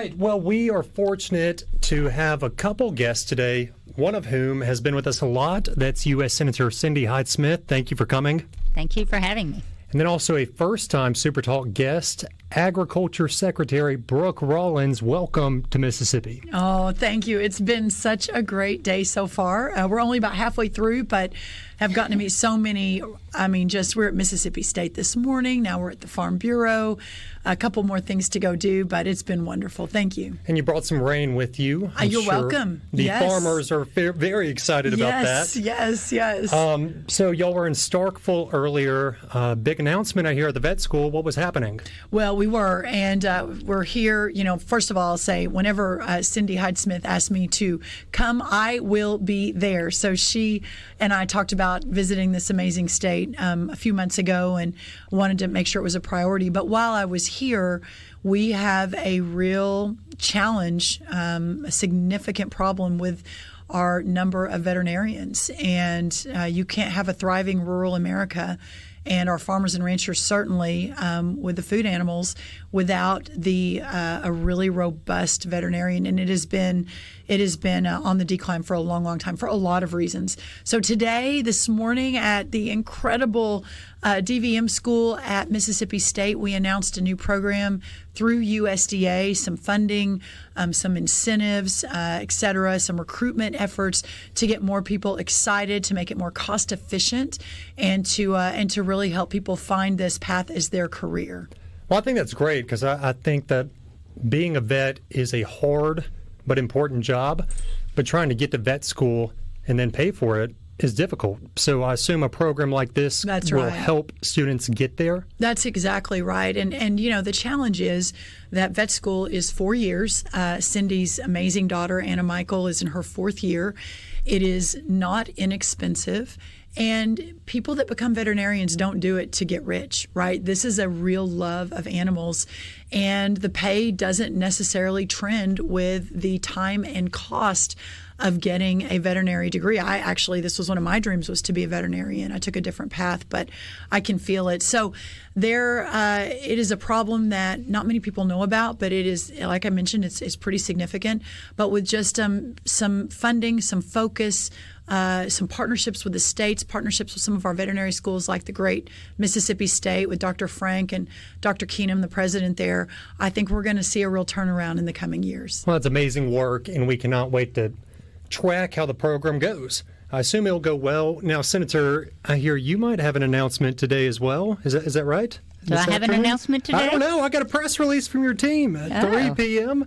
right. Well, we are fortunate to have a couple guests today, one of whom has been with us a lot. That's U.S. Senator Cindy Hyde-Smith. Thank you for coming. Thank you for having me. And then also a first-time SuperTalk guest, Agriculture Secretary Brooke Rollins. Welcome to Mississippi. Oh, thank you. It's been such a great day so far. We're only about halfway through, but have gotten to meet so many. We're at Mississippi State this morning. Now we're at the Farm Bureau. A couple more things to go do, but it's been wonderful. Thank you. And you brought some rain with you. You're welcome. The yes. farmers are very excited about that. Yes. So y'all were in Starkville earlier. Big announcement I hear at the vet school. What was happening? Well, we were, and we're here. First of all, I'll say whenever Cindy Hyde-Smith asked me to come, I will be there. So she and I talked about visiting this amazing state a few months ago and wanted to make sure it was a priority. But while I was here, we have a real challenge, a significant problem with our number of veterinarians. And you can't have a thriving rural America and our farmers and ranchers certainly with the food animals without a really robust veterinarian. And it has been on the decline for a long time for a lot of reasons. So this morning at the incredible DVM school at Mississippi State, we announced a new program through USDA, some funding, some incentives, et cetera, some recruitment efforts to get more people excited, to make it more cost efficient, and to really help people find this path as their career. Well, I think that's great because I think that being a vet is a hard but important job, but trying to get to vet school and then pay for it is difficult. So I assume a program like this will help students get there? That's exactly right. And the challenge is that vet school is 4 years. Cindy's amazing daughter, Anna Michael, is in her 4th year. It is not inexpensive. And people that become veterinarians don't do it to get rich, right? This is a real love of animals, and the pay doesn't necessarily trend with the time and cost of getting a veterinary degree. This was one of my dreams, was to be a veterinarian. I took a different path, but I can feel it. So it is a problem that not many people know about, but it is, like I mentioned, it's pretty significant. But with just some funding, some focus, some partnerships with the states, partnerships with some of our veterinary schools like the great Mississippi State with Dr. Frank and Dr. Keenum, the president there, I think we're going to see a real turnaround in the coming years. Well, that's amazing work, and we cannot wait to track how the program goes. I assume it'll go well. Now, Senator, I hear you might have an announcement today as well. Is that right? Do I have an announcement today? I don't know. I got a press release from your team at 3 p.m.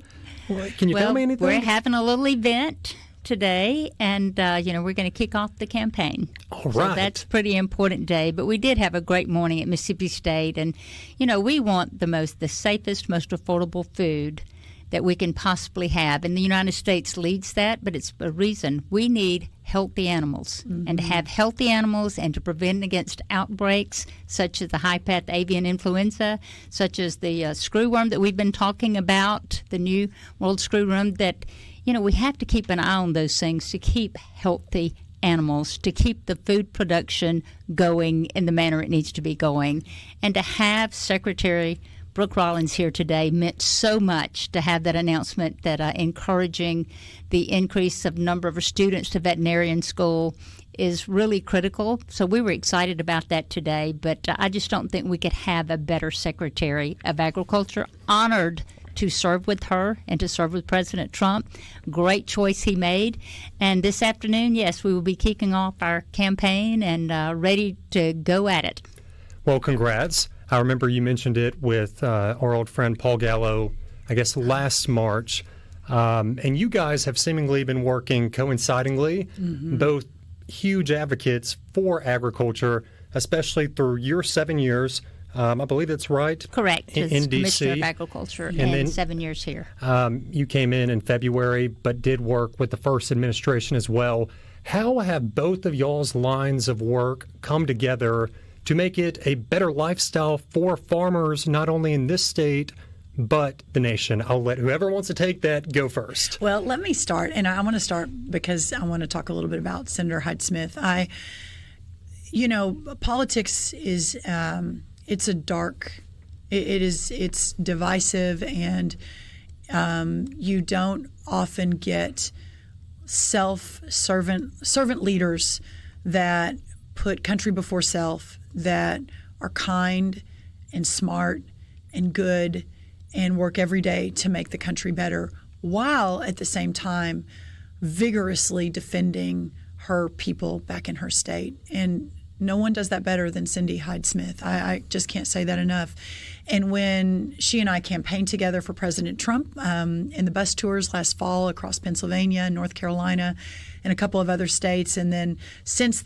Can you tell me anything? We're having a little event today, and we're going to kick off the campaign. All right. So that's a pretty important day. But we did have a great morning at Mississippi State, and we want the safest, most affordable food that we can possibly have. And the United States leads that, but it's a reason. We need healthy animals. Mm-hmm. And to have healthy animals and to prevent against outbreaks such as the high-path avian influenza, such as the screwworm that we've been talking about, the new world screwworm, that we have to keep an eye on those things to keep healthy animals, to keep the food production going in the manner it needs to be going. And to have Secretary Brooke Rollins here today meant so much, to have that announcement that encouraging the increase of number of students to veterinarian school is really critical. So we were excited about that today, but I just don't think we could have a better Secretary of Agriculture. Honored to serve with her and to serve with President Trump. Great choice he made. And this afternoon, yes, we will be kicking off our campaign and ready to go at it. Well, congrats. I remember you mentioned it with our old friend Paul Gallo, I guess last March. And you guys have seemingly been working coincidingly, both huge advocates for agriculture, especially through your 7 years. I believe that's right. Correct. In D.C. Commissioner of Agriculture, and then 7 years here. You came in February, but did work with the first administration as well. How have both of y'all's lines of work come together to make it a better lifestyle for farmers, not only in this state, but the nation? I'll let whoever wants to take that go first. Well, let me start, and I want to start because I want to talk a little bit about Senator Hyde-Smith. Politics is it's divisive, and You don't often get servant leaders that put country before self, that are kind and smart and good and work every day to make the country better, while at the same time vigorously defending her people back in her state. And no one does that better than Cindy Hyde-Smith. I just can't say that enough. And when she and I campaigned together for President Trump in the bus tours last fall across Pennsylvania, North Carolina, and a couple of other states, and then, since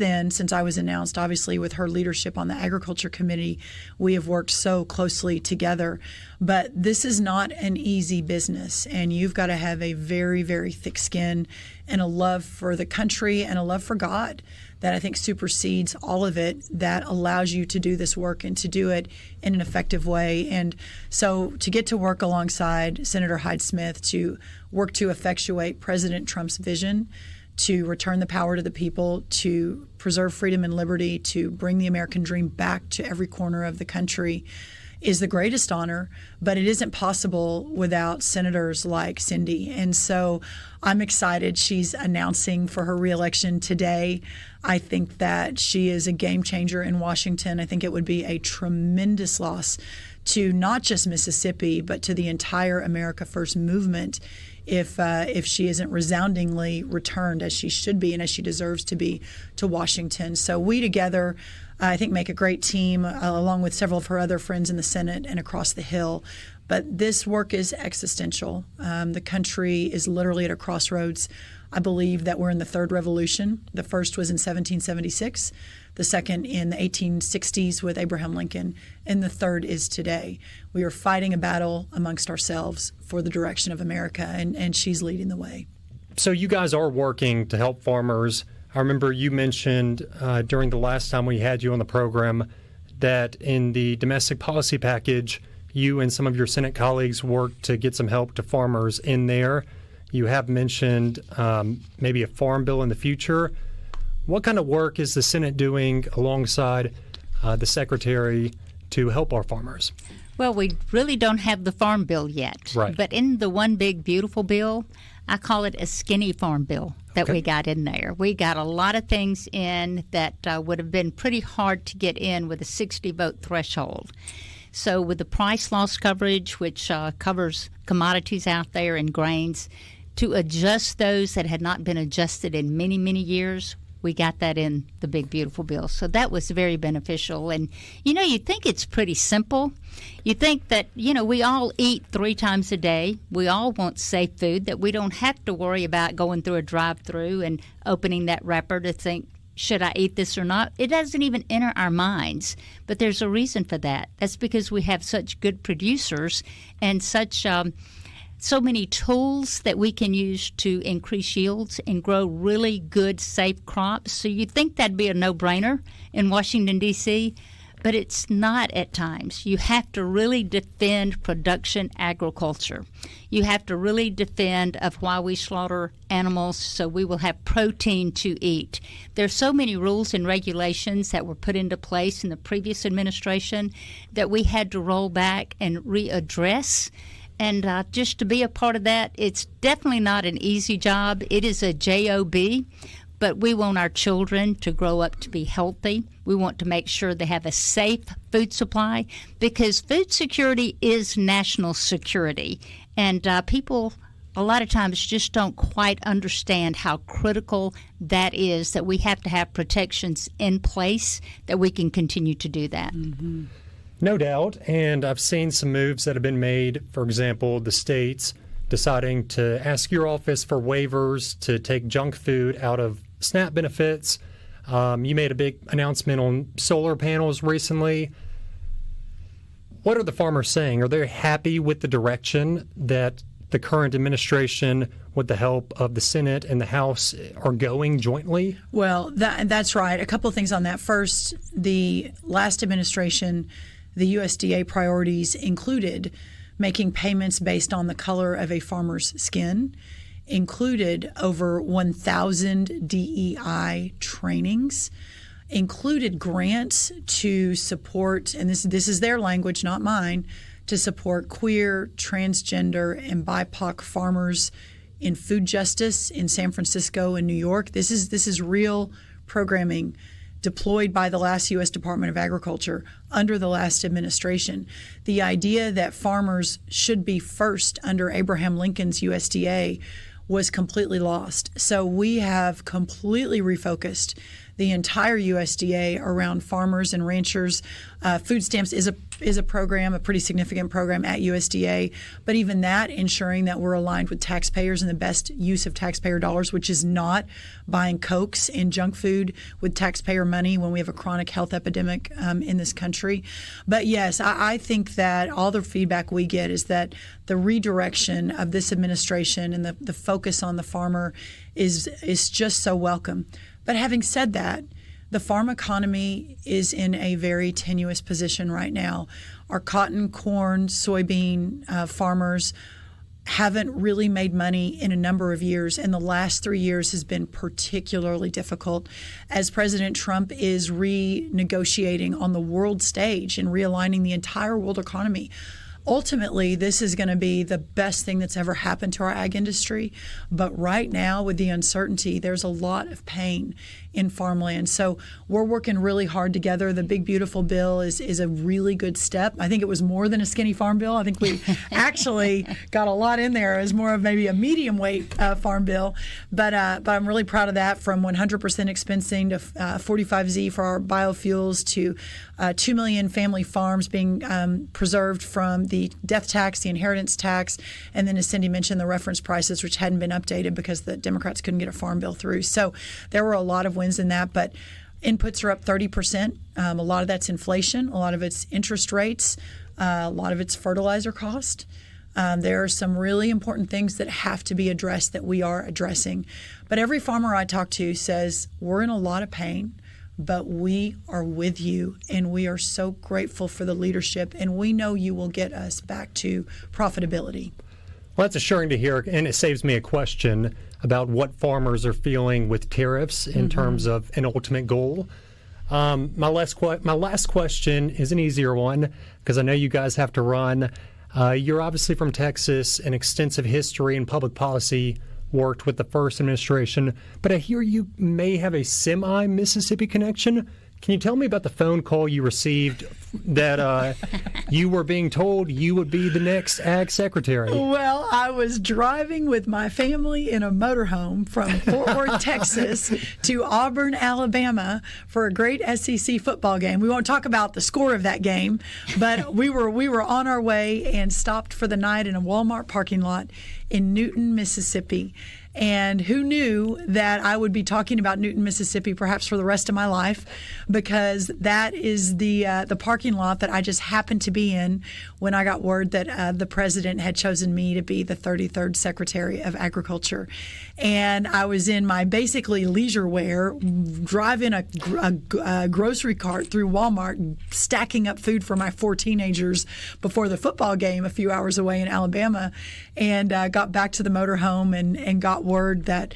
I was announced, obviously with her leadership on the Agriculture Committee, we have worked so closely together. But this is not an easy business, and you've got to have a very, very thick skin and a love for the country and a love for God that I think supersedes all of it, that allows you to do this work and to do it in an effective way. And so to get to work alongside Senator Hyde-Smith to work to effectuate President Trump's vision, to return the power to the people, to preserve freedom and liberty, to bring the American dream back to every corner of the country, is the greatest honor, but it isn't possible without senators like Cindy. And so I'm excited. She's announcing for her reelection today. I think that she is a game changer in Washington. I think it would be a tremendous loss to not just Mississippi, but to the entire America First movement if she isn't resoundingly returned, as she should be and as she deserves to be, to Washington. So we together, I think, make a great team, along with several of her other friends in the Senate and across the Hill. But this work is existential. The country is literally at a crossroads. I believe that we're in the third revolution. The first was in 1776, the second in the 1860s with Abraham Lincoln, and the third is today. We are fighting a battle amongst ourselves for the direction of America, and she's leading the way. So you guys are working to help farmers. I remember you mentioned during the last time we had you on the program that in the domestic policy package, you and some of your Senate colleagues worked to get some help to farmers in there. You have mentioned maybe a farm bill in the future. What kind of work is the Senate doing alongside the Secretary to help our farmers? Well, we really don't have the farm bill yet. Right. But in the one big beautiful bill, I call it a skinny farm bill that we got in there. We got a lot of things in that would have been pretty hard to get in with a 60-vote threshold. So with the price loss coverage, which covers commodities out there and grains, to adjust those that had not been adjusted in many, many years, we got that in the big, beautiful bill. So that was very beneficial. And, you think it's pretty simple. You think that, we all eat 3 times a day. We all want safe food, that we don't have to worry about going through a drive-through and opening that wrapper to think, should I eat this or not? It doesn't even enter our minds. But there's a reason for that. That's because we have such good producers and such so many tools that we can use to increase yields and grow really good, safe crops. So you'd think that'd be a no-brainer in Washington, D.C., but it's not at times. You have to really defend production agriculture. You have to really defend of why we slaughter animals so we will have protein to eat. There's so many rules and regulations that were put into place in the previous administration that we had to roll back and readdress. And just to be a part of that, it's definitely not an easy job. It is a job, but we want our children to grow up to be healthy. We want to make sure they have a safe food supply, because food security is national security. And people a lot of times just don't quite understand how critical that is, that we have to have protections in place that we can continue to do that. Mm-hmm. No doubt, and I've seen some moves that have been made. For example, the states deciding to ask your office for waivers to take junk food out of SNAP benefits. You made a big announcement on solar panels recently. What are the farmers saying? Are they happy with the direction that the current administration, with the help of the Senate and the House, are going jointly? Well, that's right. A couple of things on that. First, the last administration, the USDA priorities included making payments based on the color of a farmer's skin, included over 1,000 DEI trainings, included grants to support, and this is their language, not mine, to support queer, transgender, and BIPOC farmers in food justice in San Francisco and New York. This is real programming deployed by the last U.S. Department of Agriculture under the last administration. The idea that farmers should be first under Abraham Lincoln's USDA was completely lost. So we have completely refocused the entire USDA around farmers and ranchers. Food stamps is a program, a pretty significant program at USDA, but even that, ensuring that we're aligned with taxpayers and the best use of taxpayer dollars, which is not buying Cokes and junk food with taxpayer money when we have a chronic health epidemic in this country. But yes, I think that all the feedback we get is that the redirection of this administration and the focus on the farmer is just so welcome. But having said that, the farm economy is in a very tenuous position right now. Our cotton, corn, soybean farmers haven't really made money in a number of years, and the last 3 years has been particularly difficult as President Trump is renegotiating on the world stage and realigning the entire world economy. Ultimately, this is going to be the best thing that's ever happened to our ag industry. But right now, with the uncertainty, there's a lot of pain in farmland. So we're working really hard together. The Big Beautiful Bill is a really good step. I think it was more than a skinny farm bill. I think we actually got a lot in there. It was more of maybe a medium weight farm bill. But I'm really proud of that, from 100% expensing to 45Z for our biofuels to 2 million family farms being preserved from the death tax, the inheritance tax, and then, as Cindy mentioned, the reference prices, which hadn't been updated because the Democrats couldn't get a farm bill through. So there were a lot of wins in that, but inputs are up 30%. A lot of that's inflation, a lot of it's interest rates, a lot of it's fertilizer cost. There are some really important things that have to be addressed that we are addressing. But every farmer I talk to says, we're in a lot of pain, but we are with you, and we are so grateful for the leadership, and we know you will get us back to profitability. Well, that's assuring to hear, and it saves me a question about what farmers are feeling with tariffs in terms of an ultimate goal. My last question is an easier one, because I know you guys have to run. You're obviously from Texas, an extensive history in public policy, worked with the first administration, but I hear you may have a semi-Mississippi connection. Can you tell me about the phone call you received that you were being told you would be the next ag secretary? Well, I was driving with my family in a motorhome from Fort Worth, Texas to Auburn, Alabama for a great SEC football game. We won't talk about the score of that game, but we were on our way and stopped for the night in a Walmart parking lot in Newton, Mississippi. And who knew that I would be talking about Newton, Mississippi, perhaps for the rest of my life, because that is the parking lot that I just happened to be in when I got word that the president had chosen me to be the 33rd Secretary of Agriculture. And I was in my basically leisure wear, driving a grocery cart through Walmart, stacking up food for my 4 teenagers before the football game a few hours away in Alabama, and got back to the motorhome and got word that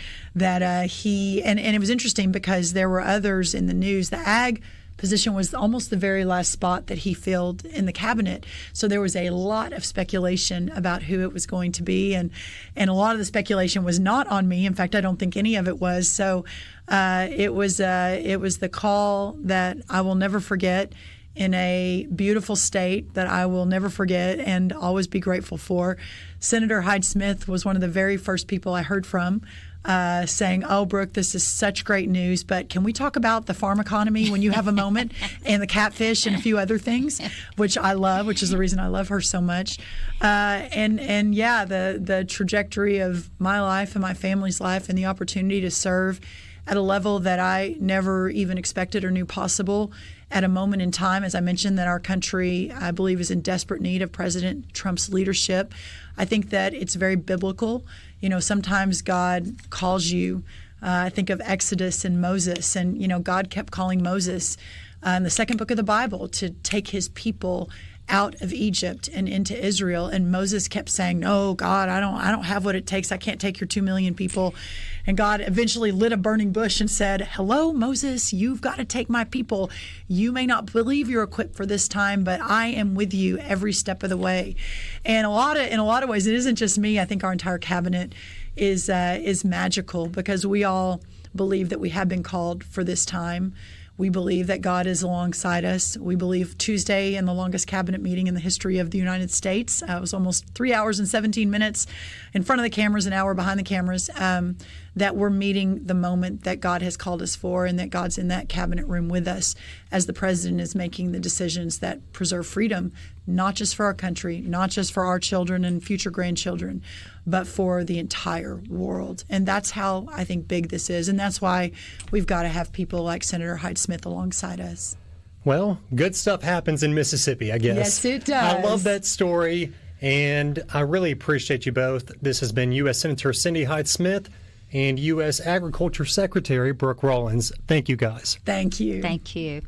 he and it was interesting because there were others in the news. The ag position was almost the very last spot that he filled in the cabinet, so there was a lot of speculation about who it was going to be, and a lot of the speculation was not on me. In fact, I don't think any of it was. So it was the call that I will never forget, in a beautiful state that I will never forget and always be grateful for. Senator Hyde-Smith was one of the very first people I heard from, saying, "Oh, Brooke, this is such great news, but can we talk about the farm economy when you have a moment, and the catfish and a few other things," which I love, which is the reason I love her so much. And yeah, the trajectory of my life and my family's life and the opportunity to serve at a level that I never even expected or knew possible, at a moment in time, as I mentioned, that our country, I believe, is in desperate need of President Trump's leadership. I think that it's very biblical. You know, sometimes God calls you. I think of Exodus and Moses, and, God kept calling Moses in the second book of the Bible to take his people out of Egypt and into Israel. And Moses kept saying, "No, God, I don't have what it takes. I can't take your 2 million people." And God eventually lit a burning bush and said, "Hello, Moses, you've got to take my people. You may not believe you're equipped for this time, but I am with you every step of the way." And in a lot of ways, it isn't just me. I think our entire cabinet is magical, because we all believe that we have been called for this time. We believe that God is alongside us. We believe Tuesday, in the longest cabinet meeting in the history of the United States, it was almost 3 hours and 17 minutes in front of the cameras, an hour behind the cameras, that we're meeting the moment that God has called us for, and that God's in that cabinet room with us as the president is making the decisions that preserve freedom, not just for our country, not just for our children and future grandchildren, but for the entire world. And that's how I think big this is. And that's why we've got to have people like Senator Hyde-Smith alongside us. Well, good stuff happens in Mississippi, I guess. Yes, it does. I love that story, and I really appreciate you both. This has been U.S. Senator Cindy Hyde-Smith and U.S. Agriculture Secretary Brooke Rollins. Thank you, guys. Thank you. Thank you.